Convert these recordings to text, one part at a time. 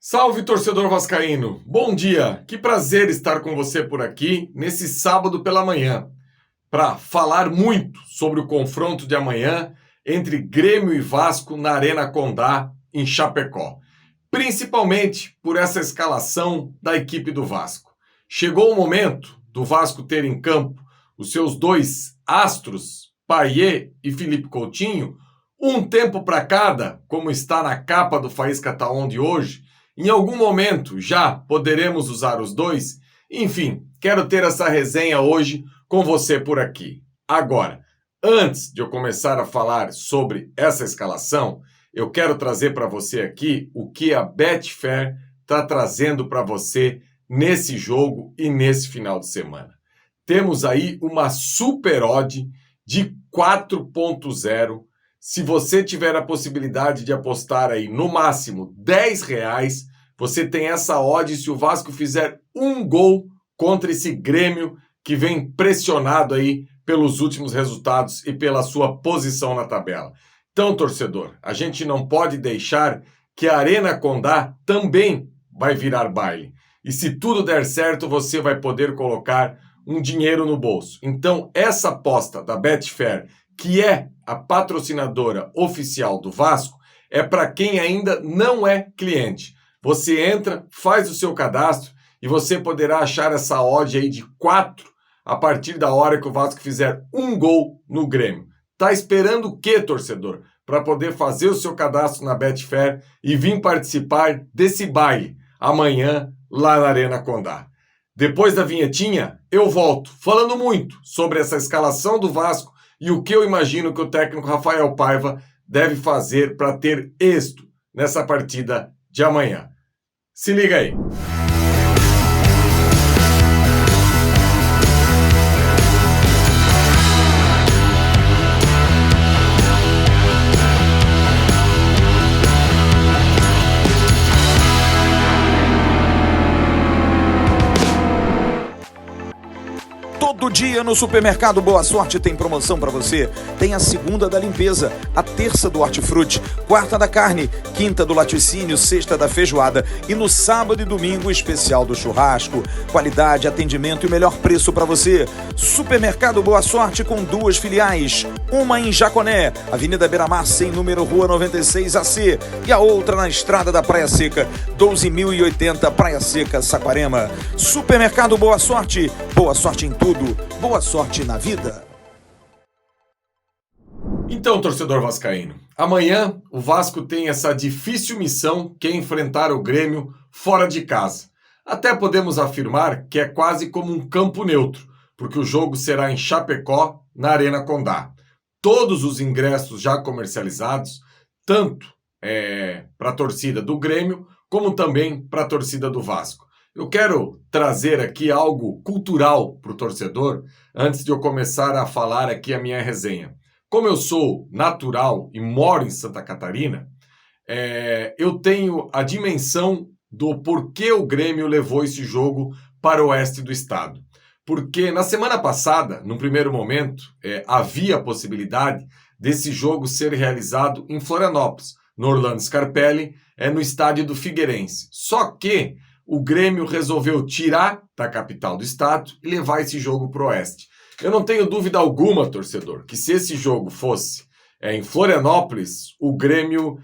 Salve, torcedor vascaíno! Bom dia! Que prazer estar com você por aqui nesse sábado pela manhã para falar muito sobre o confronto de amanhã entre Grêmio e Vasco na Arena Condá, em Chapecó. Principalmente por essa escalação da equipe do Vasco. Chegou o momento do Vasco ter em campo os seus dois astros, Payet e Felipe Coutinho, um tempo para cada, como está na capa do Faísca Tá Onde hoje. Em algum momento já poderemos usar os dois? Enfim, quero ter essa resenha hoje com você por aqui. Agora, antes de eu começar a falar sobre essa escalação, eu quero trazer para você aqui o que a Betfair está trazendo para você nesse jogo e nesse final de semana. Temos aí uma super odd de 4.0. Se você tiver a possibilidade de apostar aí no máximo R$10, você tem essa odd se o Vasco fizer um gol contra esse Grêmio que vem pressionado aí pelos últimos resultados e pela sua posição na tabela. Então, torcedor, a gente não pode deixar que a Arena Condá também vai virar baile. E se tudo der certo, você vai poder colocar um dinheiro no bolso. Então, essa aposta da Betfair, que é a patrocinadora oficial do Vasco, é para quem ainda não é cliente. Você entra, faz o seu cadastro e você poderá achar essa odd aí de 4 a partir da hora que o Vasco fizer um gol no Grêmio. Tá esperando o quê, torcedor? Para poder fazer o seu cadastro na Betfair e vir participar desse baile amanhã lá na Arena Condá. Depois da vinhetinha, eu volto falando muito sobre essa escalação do Vasco e o que eu imagino que o técnico Rafael Paiva deve fazer para ter êxito nessa partida de amanhã. Se liga aí. Todo dia no Supermercado Boa Sorte tem promoção para você. Tem a segunda da limpeza, a terça do hortifruti, quarta da carne, quinta do laticínio, sexta da feijoada e no sábado e domingo o especial do churrasco. Qualidade, atendimento e o melhor preço para você. Supermercado Boa Sorte com 2 filiais, uma em Jaconé, Avenida Beira-Mar, sem número, Rua 96AC, e a outra na Estrada da Praia Seca, 12.080, Praia Seca, Saquarema. Supermercado Boa Sorte em tudo, boa sorte na vida. Então, torcedor vascaíno, amanhã o Vasco tem essa difícil missão que é enfrentar o Grêmio fora de casa. Até podemos afirmar que é quase como um campo neutro, porque o jogo será em Chapecó, na Arena Condá. Todos os ingressos já comercializados, tanto para a torcida do Grêmio, como também para a torcida do Vasco. Eu quero trazer aqui algo cultural para o torcedor, antes de eu começar a falar aqui a minha resenha. Como eu sou natural e moro em Santa Catarina, eu tenho a dimensão do porquê o Grêmio levou esse jogo para o oeste do estado. Porque na semana passada, num primeiro momento, havia a possibilidade desse jogo ser realizado em Florianópolis, no Orlando Scarpelli, no estádio do Figueirense. Só que o Grêmio resolveu tirar da capital do estado e levar esse jogo para o oeste. Eu não tenho dúvida alguma, torcedor, que se esse jogo fosse em Florianópolis, o Grêmio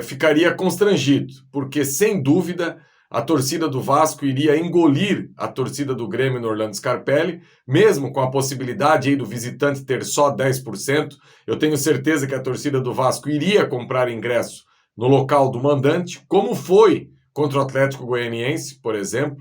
ficaria constrangido, porque sem dúvida a torcida do Vasco iria engolir a torcida do Grêmio no Orlando Scarpelli, mesmo com a possibilidade aí do visitante ter só 10%. Eu tenho certeza que a torcida do Vasco iria comprar ingresso no local do mandante, como foi contra o Atlético Goianiense, por exemplo,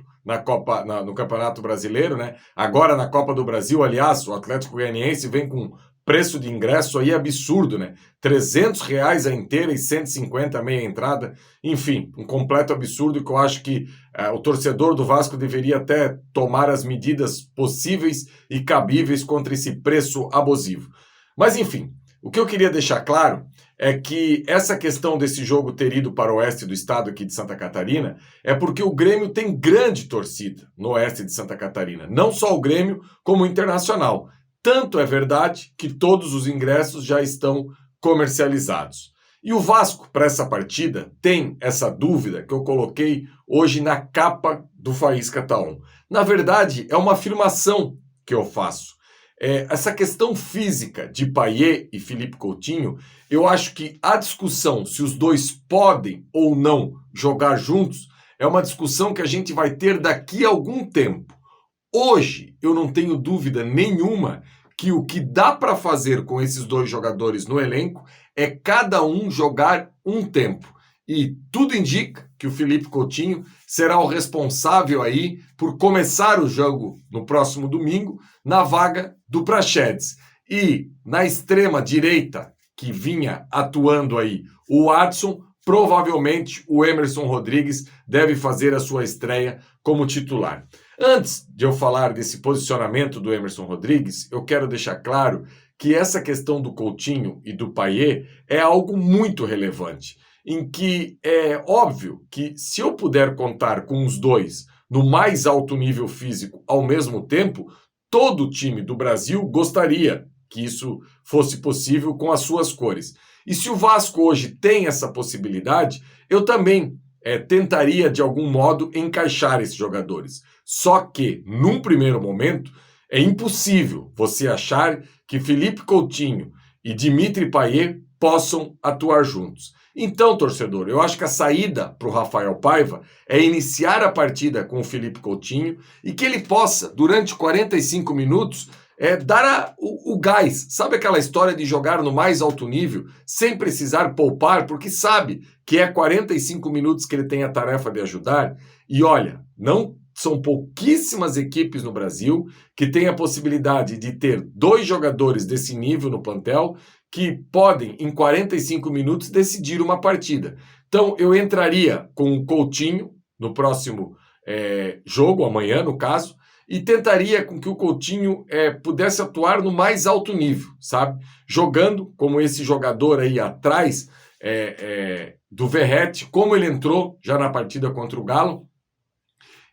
no Campeonato Brasileiro, né? Agora na Copa do Brasil, aliás, o Atlético Goianiense vem com preço de ingresso aí absurdo, né? R$300 a inteira e 150 a meia entrada. Enfim, um completo absurdo que eu acho que o torcedor do Vasco deveria até tomar as medidas possíveis e cabíveis contra esse preço abusivo. Mas enfim, o que eu queria deixar claro é que essa questão desse jogo ter ido para o oeste do estado aqui de Santa Catarina é porque o Grêmio tem grande torcida no oeste de Santa Catarina. Não só o Grêmio, como o Internacional. Tanto é verdade que todos os ingressos já estão comercializados. E o Vasco, para essa partida, tem essa dúvida que eu coloquei hoje na capa do Faísca Tá On. Na verdade, é uma afirmação que eu faço. Essa questão física de Payet e Felipe Coutinho, eu acho que a discussão se os dois podem ou não jogar juntos é uma discussão que a gente vai ter daqui a algum tempo. Hoje, eu não tenho dúvida nenhuma que o que dá para fazer com esses dois jogadores no elenco é cada um jogar um tempo. E tudo indica que o Felipe Coutinho será o responsável aí por começar o jogo no próximo domingo na vaga do Praxedes. E na extrema direita, que vinha atuando aí o Adson, provavelmente o Emerson Rodrigues deve fazer a sua estreia como titular. Antes de eu falar desse posicionamento do Emerson Rodrigues, eu quero deixar claro que essa questão do Coutinho e do Payet é algo muito relevante, em que é óbvio que se eu puder contar com os dois no mais alto nível físico ao mesmo tempo, todo o time do Brasil gostaria que isso fosse possível com as suas cores. E se o Vasco hoje tem essa possibilidade, eu também tentaria de algum modo encaixar esses jogadores. Só que, num primeiro momento, é impossível você achar que Felipe Coutinho e Dimitri Payet possam atuar juntos. Então, torcedor, eu acho que a saída para o Rafael Paiva é iniciar a partida com o Felipe Coutinho e que ele possa, durante 45 minutos, dar o gás. Sabe aquela história de jogar no mais alto nível sem precisar poupar, porque sabe que é 45 minutos que ele tem a tarefa de ajudar? E olha, não são pouquíssimas equipes no Brasil que têm a possibilidade de ter dois jogadores desse nível no plantel que podem, em 45 minutos, decidir uma partida. Então, eu entraria com o Coutinho no próximo jogo, amanhã, no caso, e tentaria com que o Coutinho pudesse atuar no mais alto nível, sabe? Jogando como esse jogador aí atrás do Verratti, como ele entrou já na partida contra o Galo.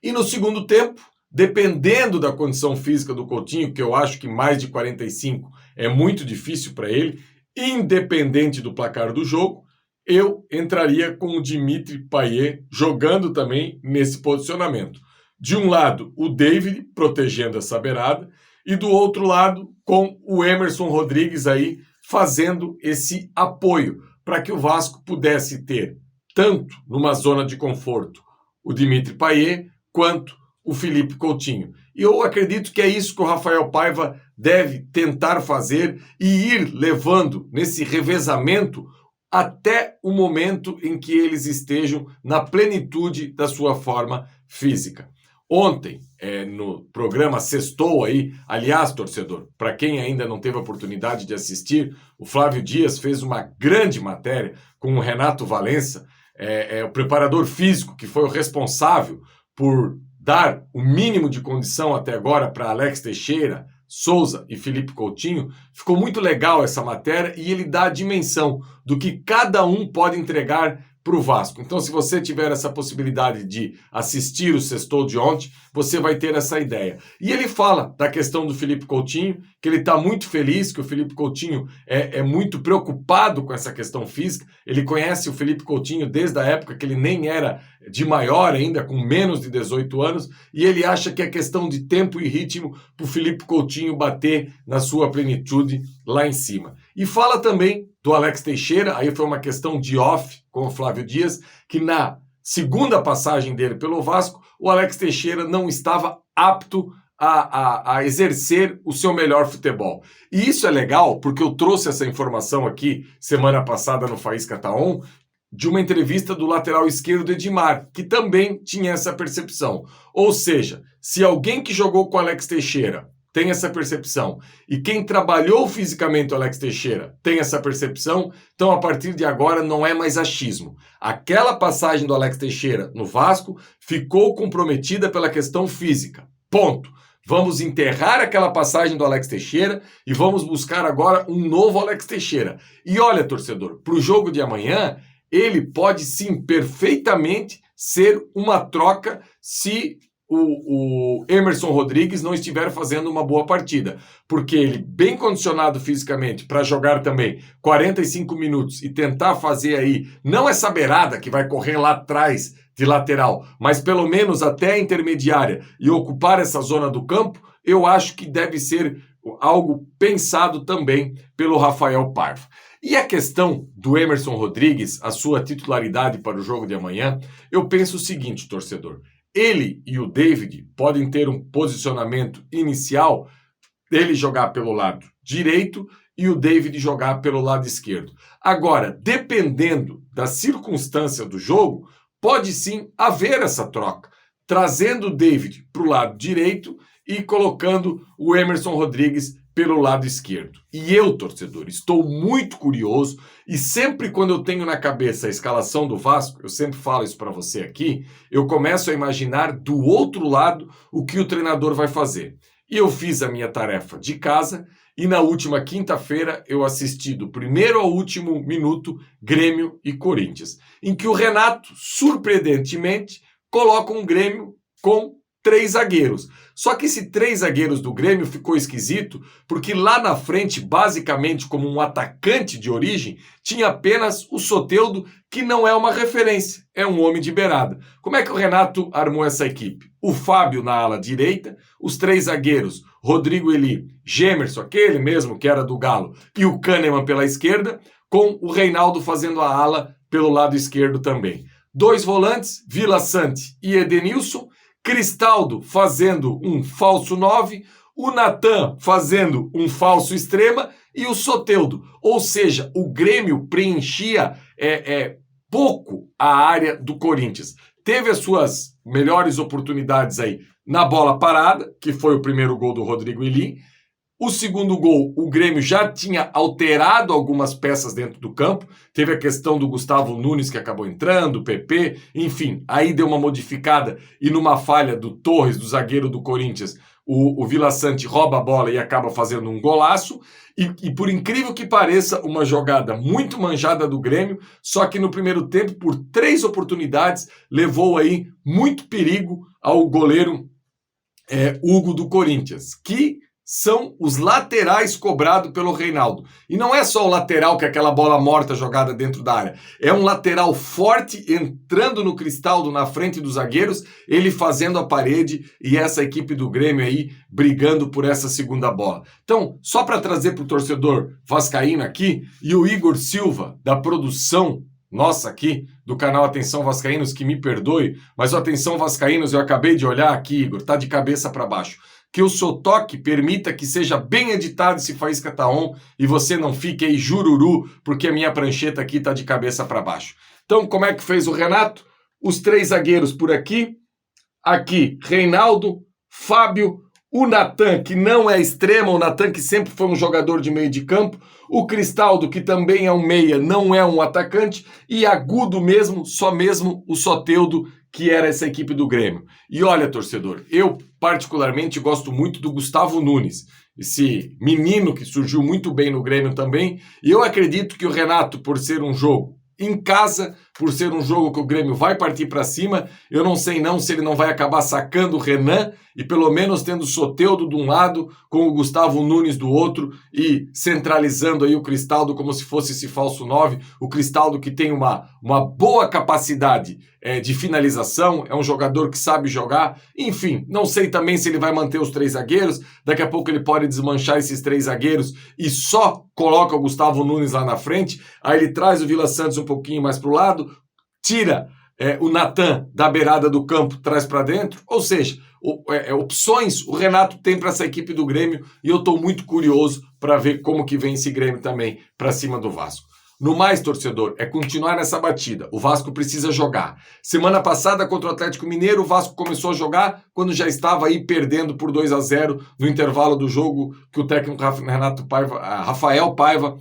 E no segundo tempo, dependendo da condição física do Coutinho, que eu acho que mais de 45 é muito difícil para ele, independente do placar do jogo, eu entraria com o Dimitri Payet jogando também nesse posicionamento. De um lado, o David protegendo essa beirada e do outro lado, com o Emerson Rodrigues aí fazendo esse apoio para que o Vasco pudesse ter tanto numa zona de conforto o Dimitri Payet quanto o Felipe Coutinho. E eu acredito que é isso que o Rafael Paiva deve tentar fazer e ir levando nesse revezamento até o momento em que eles estejam na plenitude da sua forma física. Ontem, no programa Sextou aí, aliás, torcedor, para quem ainda não teve a oportunidade de assistir, o Flávio Dias fez uma grande matéria com o Renato Valença, o preparador físico que foi o responsável por dar o mínimo de condição até agora para Alex Teixeira, Souza e Felipe Coutinho. Ficou muito legal essa matéria e ele dá a dimensão do que cada um pode entregar para o Vasco. Então, se você tiver essa possibilidade de assistir o Sextou de ontem, você vai ter essa ideia. E ele fala da questão do Felipe Coutinho, que ele está muito feliz, que o Felipe Coutinho é muito preocupado com essa questão física. Ele conhece o Felipe Coutinho desde a época que ele nem era de maior ainda, com menos de 18 anos, e ele acha que é questão de tempo e ritmo para o Felipe Coutinho bater na sua plenitude lá em cima. E fala também do Alex Teixeira, aí foi uma questão de off com o Flávio Dias, que na segunda passagem dele pelo Vasco, o Alex Teixeira não estava apto a exercer o seu melhor futebol. E isso é legal, porque eu trouxe essa informação aqui semana passada no Faísca Tá On, de uma entrevista do lateral esquerdo Edmar, que também tinha essa percepção. Ou seja, se alguém que jogou com o Alex Teixeira tem essa percepção, e quem trabalhou fisicamente o Alex Teixeira tem essa percepção, então a partir de agora não é mais achismo. Aquela passagem do Alex Teixeira no Vasco ficou comprometida pela questão física. Ponto. Vamos enterrar aquela passagem do Alex Teixeira e vamos buscar agora um novo Alex Teixeira. E olha, torcedor, para o jogo de amanhã, ele pode sim perfeitamente ser uma troca se o Emerson Rodrigues não estiver fazendo uma boa partida, porque ele, bem condicionado fisicamente para jogar também 45 minutos e tentar fazer aí, não essa beirada que vai correr lá atrás de lateral, mas pelo menos até a intermediária e ocupar essa zona do campo, eu acho que deve ser algo pensado também pelo Rafael Paiva. E a questão do Emerson Rodrigues, a sua titularidade para o jogo de amanhã, eu penso o seguinte, torcedor. Ele e o David podem ter um posicionamento inicial, ele jogar pelo lado direito e o David jogar pelo lado esquerdo. Agora, dependendo da circunstância do jogo, pode sim haver essa troca, trazendo o David para o lado direito e colocando o Emerson Rodrigues pelo lado esquerdo. E eu, torcedor, estou muito curioso e sempre quando eu tenho na cabeça a escalação do Vasco, eu sempre falo isso para você aqui, eu começo a imaginar do outro lado o que o treinador vai fazer. E eu fiz a minha tarefa de casa e na última quinta-feira eu assisti do primeiro ao último minuto Grêmio e Corinthians, em que o Renato, surpreendentemente, coloca um Grêmio com 3 zagueiros. Só que esse 3 zagueiros do Grêmio ficou esquisito, porque lá na frente, basicamente como um atacante de origem, tinha apenas o Soteldo, que não é uma referência, é um homem de beirada. Como é que o Renato armou essa equipe? O Fábio na ala direita, os 3 zagueiros, Rodrigo Eli, Gemerson, aquele mesmo que era do Galo, e o Kahneman pela esquerda, com o Reinaldo fazendo a ala pelo lado esquerdo também. 2 volantes, Vila Sante e Edenilson, Cristaldo fazendo um falso 9, o Natan fazendo um falso extrema e o Soteldo. Ou seja, o Grêmio preenchia pouco a área do Corinthians. Teve as suas melhores oportunidades aí na bola parada, que foi o primeiro gol do Rodrigo Eli. O segundo gol, o Grêmio já tinha alterado algumas peças dentro do campo. Teve a questão do Gustavo Nunes que acabou entrando, o PP, enfim. Aí deu uma modificada e numa falha do Torres, do zagueiro do Corinthians, o Vila Sante rouba a bola e acaba fazendo um golaço. E por incrível que pareça, uma jogada muito manjada do Grêmio, só que no primeiro tempo, por 3 oportunidades, levou aí muito perigo ao goleiro Hugo do Corinthians, que são os laterais cobrados pelo Reinaldo. E não é só o lateral que é aquela bola morta jogada dentro da área. É um lateral forte entrando no Cristaldo na frente dos zagueiros, ele fazendo a parede e essa equipe do Grêmio aí brigando por essa segunda bola. Então, só para trazer para o torcedor vascaíno aqui, e o Igor Silva, da produção nossa aqui, do canal Atenção Vascaínos, que me perdoe, mas o Atenção Vascaínos eu acabei de olhar aqui, Igor, tá de cabeça para baixo. Que o seu toque permita que seja bem editado esse Faísca tá on e você não fique aí jururu, porque a minha prancheta aqui tá de cabeça para baixo. Então, como é que fez o Renato? Os 3 zagueiros por aqui, Reinaldo, Fábio, o Natan, que não é extremo, o Natan que sempre foi um jogador de meio de campo, o Cristaldo, que também é um meia, não é um atacante, e agudo mesmo, só mesmo o Soteldo, que era essa equipe do Grêmio. E olha, torcedor, eu particularmente gosto muito do Gustavo Nunes, esse menino que surgiu muito bem no Grêmio também, e eu acredito que o Renato, por ser um jogo em casa, por ser um jogo que o Grêmio vai partir para cima, eu não sei não se ele não vai acabar sacando o Renan e pelo menos tendo o Soteldo de um lado com o Gustavo Nunes do outro e centralizando aí o Cristaldo como se fosse esse falso 9, o Cristaldo que tem uma boa capacidade de finalização, é um jogador que sabe jogar, enfim, não sei também se ele vai manter os 3 zagueiros, daqui a pouco ele pode desmanchar esses 3 zagueiros e só coloca o Gustavo Nunes lá na frente, aí ele traz o Vila Santos um pouquinho mais pro lado, tira o Natan da beirada do campo, traz para dentro, ou seja, opções o Renato tem para essa equipe do Grêmio e eu estou muito curioso para ver como que vem esse Grêmio também para cima do Vasco. No mais, torcedor, é continuar nessa batida. O Vasco precisa jogar. Semana passada, contra o Atlético Mineiro, o Vasco começou a jogar quando já estava aí perdendo por 2-0 no intervalo do jogo que o técnico Rafael Paiva,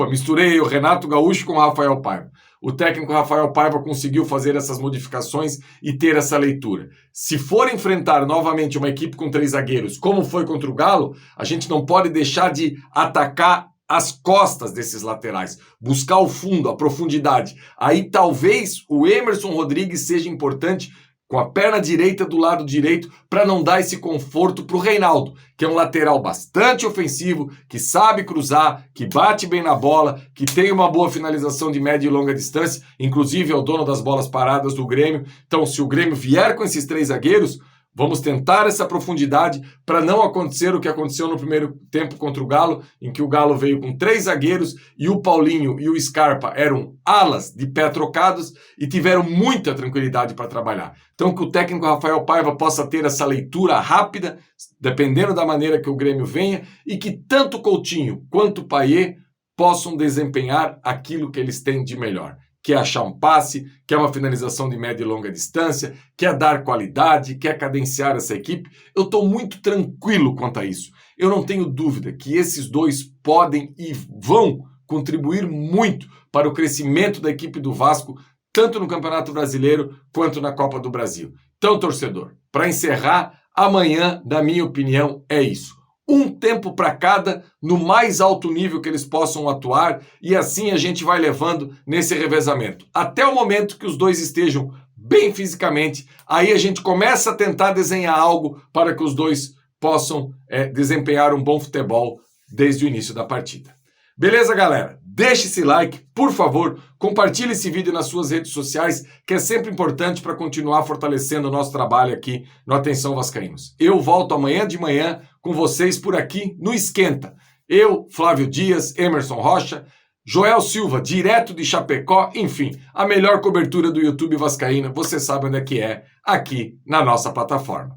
misturei o Renato Gaúcho com o Rafael Paiva. O técnico Rafael Paiva conseguiu fazer essas modificações e ter essa leitura. Se for enfrentar novamente uma equipe com 3 zagueiros, como foi contra o Galo, a gente não pode deixar de atacar as costas desses laterais, buscar o fundo, a profundidade. Aí talvez o Emerson Rodrigues seja importante com a perna direita do lado direito para não dar esse conforto para o Reinaldo, que é um lateral bastante ofensivo, que sabe cruzar, que bate bem na bola, que tem uma boa finalização de média e longa distância, inclusive é o dono das bolas paradas do Grêmio. Então, se o Grêmio vier com esses 3 zagueiros, vamos tentar essa profundidade para não acontecer o que aconteceu no primeiro tempo contra o Galo, em que o Galo veio com 3 zagueiros e o Paulinho e o Scarpa eram alas de pé trocados e tiveram muita tranquilidade para trabalhar. Então que o técnico Rafael Paiva possa ter essa leitura rápida, dependendo da maneira que o Grêmio venha, e que tanto Coutinho quanto o Payet possam desempenhar aquilo que eles têm de melhor. Que é achar um passe, que é uma finalização de média e longa distância, que é dar qualidade, que é cadenciar essa equipe. Eu estou muito tranquilo quanto a isso. Eu não tenho dúvida que esses 2 podem e vão contribuir muito para o crescimento da equipe do Vasco, tanto no Campeonato Brasileiro quanto na Copa do Brasil. Então, torcedor, para encerrar, amanhã, na minha opinião, é isso. Um tempo para cada, no mais alto nível que eles possam atuar, e assim a gente vai levando nesse revezamento. Até o momento que os 2 estejam bem fisicamente, aí a gente começa a tentar desenhar algo para que os 2 possam desempenhar um bom futebol desde o início da partida. Beleza, galera? Deixe esse like, por favor, compartilhe esse vídeo nas suas redes sociais, que é sempre importante para continuar fortalecendo o nosso trabalho aqui no Atenção Vascaínos. Eu volto amanhã de manhã com vocês por aqui no Esquenta. Eu, Flávio Dias, Emerson Rocha, Joel Silva, direto de Chapecó, enfim, a melhor cobertura do YouTube vascaíno, você sabe onde é que é, aqui na nossa plataforma.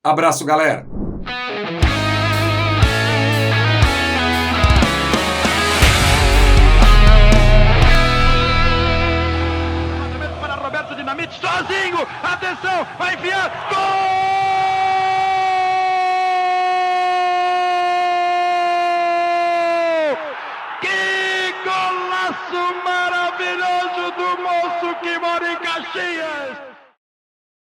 Abraço, galera! Sozinho, atenção, vai enfiar, gol! Que golaço maravilhoso do moço que mora em Caxias!